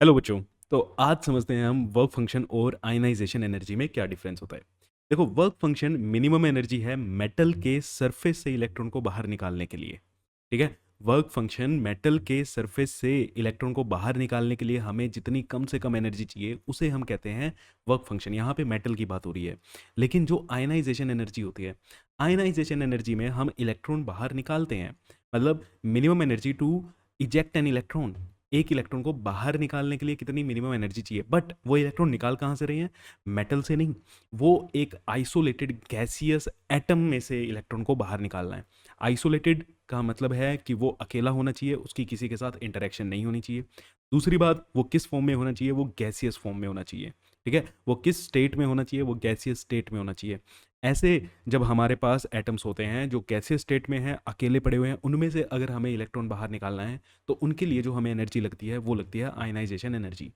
Hello बच्चों। तो आज समझते हैं हम वर्क फंक्शन और आयनाइजेशन एनर्जी में क्या डिफरेंस होता है। देखो, वर्क फंक्शन मिनिमम एनर्जी है मेटल के सरफेस से इलेक्ट्रॉन को बाहर निकालने के लिए। ठीक है। वर्क फंक्शन मेटल के सरफेस से इलेक्ट्रॉन को बाहर निकालने के लिए हमें जितनी कम से कम एनर्जी चाहिए उसे हम कहते हैं वर्क फंक्शन। यहाँ पे मेटल की बात हो रही है। लेकिन जो आयनाइजेशन एनर्जी होती है, आयनाइजेशन एनर्जी में हम इलेक्ट्रॉन बाहर निकालते हैं। मतलब minimum energy to eject an electron. एक इलेक्ट्रॉन को बाहर निकालने के लिए कितनी मिनिमम एनर्जी चाहिए, बट वो इलेक्ट्रॉन निकाल कहाँ से रहे हैं? मेटल से नहीं। वो एक आइसोलेटेड गैसियस एटम में से इलेक्ट्रॉन को बाहर निकालना है। आइसोलेटेड का मतलब है कि वो अकेला होना चाहिए, उसकी किसी के साथ इंटरेक्शन नहीं होनी चाहिए। दूसरी बात, वो किस फॉर्म में होना चाहिए? वो गैसियस फॉर्म में होना चाहिए। ठीक है। वो किस स्टेट में होना चाहिए? वो गैसियस स्टेट में होना चाहिए। ऐसे जब हमारे पास एटम्स होते हैं जो गैसियस स्टेट में हैं, अकेले पड़े हुए हैं, उनमें से अगर हमें इलेक्ट्रॉन बाहर निकालना है तो उनके लिए जो हमें एनर्जी लगती है वो लगती है आयनाइजेशन एनर्जी।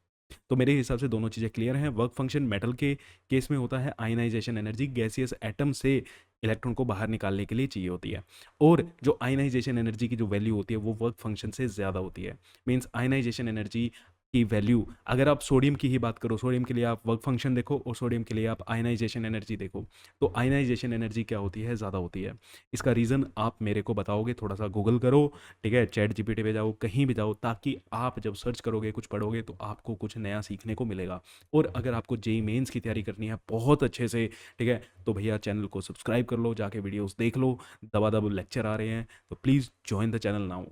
तो मेरे हिसाब से दोनों चीज़ें क्लियर हैं। वर्क फंक्शन मेटल के केस में होता है, आयनाइजेशन एनर्जी गैसियस एटम से इलेक्ट्रॉन को बाहर निकालने के लिए चाहिए होती है। और जो आयनाइजेशन एनर्जी की जो वैल्यू होती है वो वर्क फंक्शन से ज़्यादा होती है। मीन्स आयनाइजेशन एनर्जी की वैल्यू, अगर आप सोडियम की ही बात करो, सोडियम के लिए आप वर्क फंक्शन देखो और सोडियम के लिए आप आयनाइजेशन एनर्जी देखो, तो आयनाइजेशन एनर्जी क्या होती है? ज़्यादा होती है। इसका रीज़न आप मेरे को बताओगे? थोड़ा सा गूगल करो, ठीक है, चैट जीपीटी पे जाओ, कहीं भी जाओ, ताकि आप जब सर्च करोगे, कुछ पढ़ोगे तो आपको कुछ नया सीखने को मिलेगा। और अगर आपको जेई मेंस की तैयारी करनी है बहुत अच्छे से, ठीक है, तो भैया चैनल को सब्सक्राइब कर लो, जाके वीडियोस देख लो, दबा दब लेक्चर आ रहे हैं, तो please join the channel now.